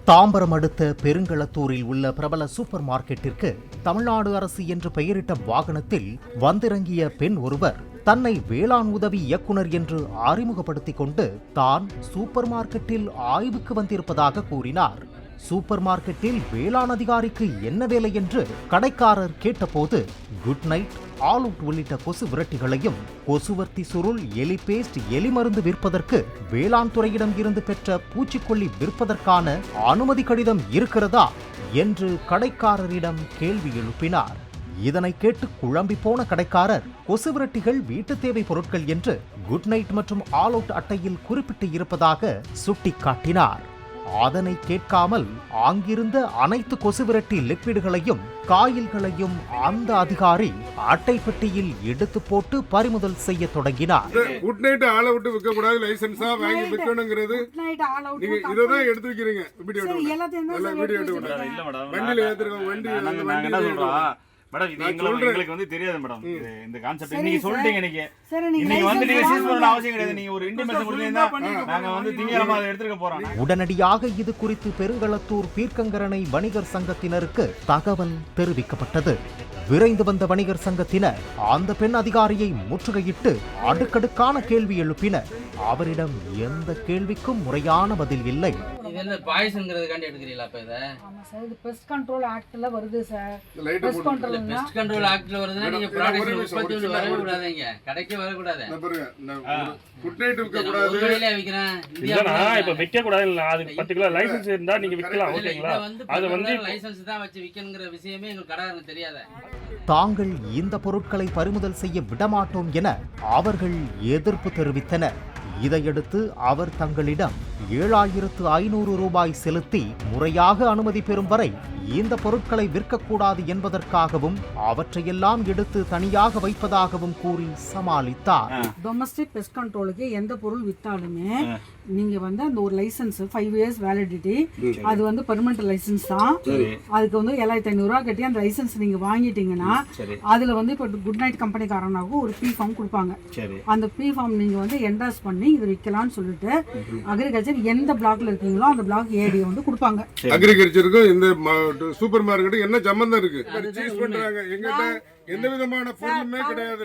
தாம்பரம் அடுத்த பெருங்களத்தூரில் உள்ள பிரபல சூப்பர் மார்க்கெட்டிற்கு தமிழ்நாடு அரசு என்று பெயரிட்ட வாகனத்தில் வந்திறங்கிய பெண் ஒருவர் தன்னை வேளாண் உதவி இயக்குனர் என்று அறிமுகப்படுத்திக் கொண்டு தான் சூப்பர் மார்க்கெட்டில் ஆய்வுக்கு வந்திருப்பதாக கூறினார். சூப்பர் மார்க்கெட்டில் வேளாண் அதிகாரிக்கு என்ன வேலை என்று கடைக்காரர் கேட்டபோது குட் நைட், ஆல் அவுட் உள்ளிட்ட கொசு விரட்டிகளையும் கொசுவர்த்தி சுருள், எலி பேஸ்ட், எலி மருந்து விற்பதற்கு வேளாண் துறையிடம் இருந்து பெற்ற பூச்சிக்கொல்லி விற்பதற்கான அனுமதி கடிதம் இருக்கிறதா என்று கடைக்காரரிடம் கேள்வி எழுப்பினார். இதனை கேட்டு குழம்பி போன கடைக்காரர் கொசு விரட்டிகள் வீட்டு தேவை பொருட்கள் என்று குட் நைட் மற்றும் ஆல் அவுட் அட்டையில் குறிப்பிட்டு இருப்பதாக சுட்டிக்காட்டினார். அதனை கேட்காமல் அங்கிருந்த அனைத்து கொசுவிரட்டி லிக்விடுகளையும் காயில்களையும் அந்த அதிகாரி அட்டை பெட்டியில் எடுத்து போட்டு பறிமுதல் செய்ய தொடங்கினார். குட் நைட் ஆல் அவுட் விற்க கூடாது, லைசென்ஸா வாங்கி விற்கணும்ங்கிறது நீங்க இததான் எடுத்து வைக்கிறீங்க. வீடியோ வண்டியில ஏத்துறோம், வண்டி மேடம் இது எங்களுக்கு வந்து தெரியாது மேடம். இந்த கான்செப்ட் நீங்க சொல்லிட்டீங்க. இன்னைக்கு வந்து நீங்க சீஸ் பண்ண அவசியம் கிடையாது. நீங்க ஒரு இன்டிமேஷன் கொடுத்தீங்கன்னா நாங்க வந்து திங்கட்கிழமை அதை எடுத்துக்க போறோம். உடனடியாக இது குறித்து பெருங்களத்தூர் பீர்க்கங்கரணை வணிகர் சங்கத்தினருக்கு தகவல் தெரிவிக்கப்பட்டது. விரைந்து வந்த வணிகர் சங்கத்தினர் அந்த பெண் அதிகாரியை முற்றுகையிட்டு அடுக்கடுக்கான கேள்வி எழுப்பினர். அவரிடம் எந்த கேள்விக்கும் முறையான பதில் இல்லை. தாங்கள் இந்த பொருட்களை பறிமுதல் செய்ய விடமாட்டோம் என அவர்கள் எதிர்ப்பு தெரிவித்தனர். இதையடுத்து அவர் தங்களிடம் 7500 ரூபாய் செலுத்தி முறையாக அனுமதி பெறும் வரை இந்த பொருட்களை விற்கக்கூடாது என்பதற்காகவும் அவற்றையெல்லாம் எடுத்து தனியாக வைப்பதாகவும் கூறி சமாளித்தார். டொமஸ்டிக் பெஸ்ட் கண்ட்ரோலுக்கு எந்த பொருள் வித்தாலுமே நீங்க வந்து அந்த ஒரு லைசன்ஸ் 5 இயர்ஸ் வேலிடிட்டி, அது வந்து பெர்மனன்ட் லைசன்ஸ் தான். அதுக்கு வந்து 7500 ரூபாய் கட்டி அந்த லைசன்ஸ் நீங்க வாங்கிட்டீங்கன்னா அதுல வந்து இப்போ குட் நைட் கம்பெனிக்காரனாகவும் ஒரு பி ஃபார்ம் கொடுப்பாங்க. அந்த பி ஃபார்ம் நீங்க வந்து என்டாஸ் பண்ணி இதை விற்கலாம்னு சொல்லிட்டு அக்ரிகல்ச்சர் எந்த பிளாக்ல இருக்கீங்களோ அந்த பிளாக் ஏடி வந்து கொடுப்பாங்க. அக்ரிகல்ச்சருக்கும் இந்த சூப்பர் மார்க்கெட் என்ன சம்பந்தம் இருக்கு? சீஸ் பண்றாங்க. எங்கிட்ட எந்த விதமான பொருளுமே கிடையாது.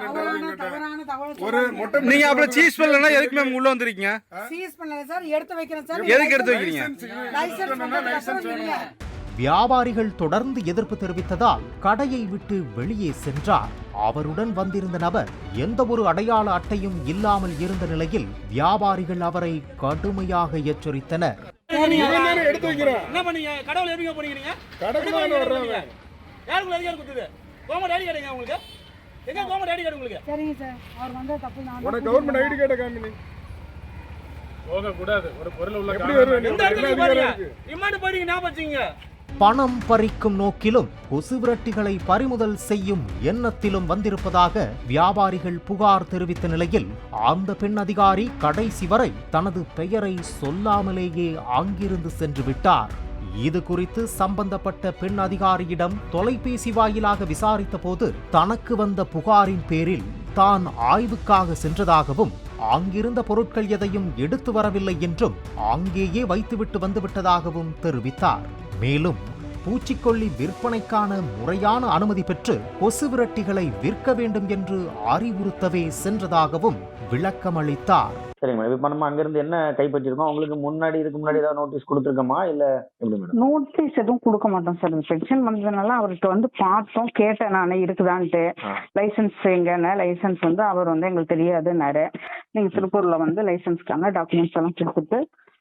ஒரு மொட்டை நீங்க அப்ப சீஸ் பண்ணலனா எதுக்கு மேம் உள்ள வந்திருக்கீங்க? சீஸ் பண்ணல சார், எடுத்து வைக்கிறேன் சார். எதுக்கு எடுத்து வைக்கிறீங்க? லைசென்ஸ். வியாபாரிகள் தொடர்ந்து எதிர்ப்பு தெரிவித்ததால் கடையை விட்டு வெளியே சென்றார். அவருடன் வந்திருந்த நபர் எந்த ஒரு அடையாள அட்டையும் இல்லாமல் இருந்த நிலையில் வியாபாரிகள் அவரை கடுமையாக எச்சரித்தனர். பணம் பறிக்கும் நோக்கிலும் கொசு விரட்டிகளை பறிமுதல் செய்யும் எண்ணத்திலும் வந்திருப்பதாக வியாபாரிகள் புகார் தெரிவித்த நிலையில் அந்த பெண் அதிகாரி கடைசி வரை தனது பெயரை சொல்லாமலேயே அங்கிருந்து சென்று விட்டார். இது குறித்து சம்பந்தப்பட்ட பெண் அதிகாரியிடம் தொலைபேசி வாயிலாக விசாரித்த போது தனக்கு வந்த புகாரின் பேரில் தான் ஆய்வுக்காக சென்றதாகவும் அங்கிருந்த பொருட்கள் எதையும் எடுத்து வரவில்லை என்றும் அங்கேயே வைத்துவிட்டு வந்துவிட்டதாகவும் தெரிவித்தார். மேலும் பூச்சிக்கொல்லி விற்பனைக்கான முறையான அனுமதி பெற்று கொசு விரட்டிகளை விற்க வேண்டும் என்று அறிவுறுத்தவே சென்றதாகவும் விளக்கமளித்தார். சரிங்க மேடம், இப்போ நம்ம அங்கிருந்து என்ன கைப்பற்றிருக்கோம்? உங்களுக்கு முன்னாடி இதுக்கு முன்னாடி ஏதாவது நோட்டீஸ் கொடுத்துருக்கோமா இல்ல எப்படி மேடம்? நோட்டீஸ் எதுவும் கொடுக்க மாட்டோம் சார். செக்ஷன் வந்ததுனால அவர்கிட்ட வந்து பார்த்தோம், கேட்டேன் நானே இருக்குதான்ட்டு. லைசன்ஸ் எங்கன்னா லைசன்ஸ் வந்து அவர் வந்து எங்களுக்கு தெரியாதுன்னாரு. நீங்க திருப்பூர்ல வந்து லைசன்ஸ்க்கான டாக்குமெண்ட்ஸ் எல்லாம் கொடுத்துட்டு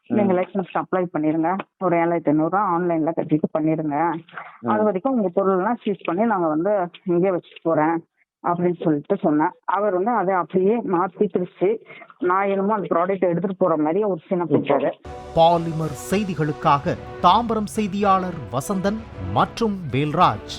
நீங்க லைசன்ஸ் அப்ளை பண்ணிருங்க, ஒரு 7500 ரூபா ஆன்லைன்ல கட்டிட்டு பண்ணிருங்க, அது வரைக்கும் உங்க பொருள் எல்லாம் சீஸ் பண்ணி நாங்க வந்து இங்கே வச்சுட்டு போறேன் அப்படின்னு சொல்லிட்டு சொன்னேன். அவர் வந்து அதை அப்படியே மாற்றி பிரிச்சு நான் என்னமோ அந்த ப்ராடக்ட் எடுத்துட்டு போற மாதிரி ஒரு சீனை போட்டாரு. பாலிமர் செய்திகளுக்காக தாம்பரம் செய்தியாளர் வசந்தன் மற்றும் வேல்ராஜ்.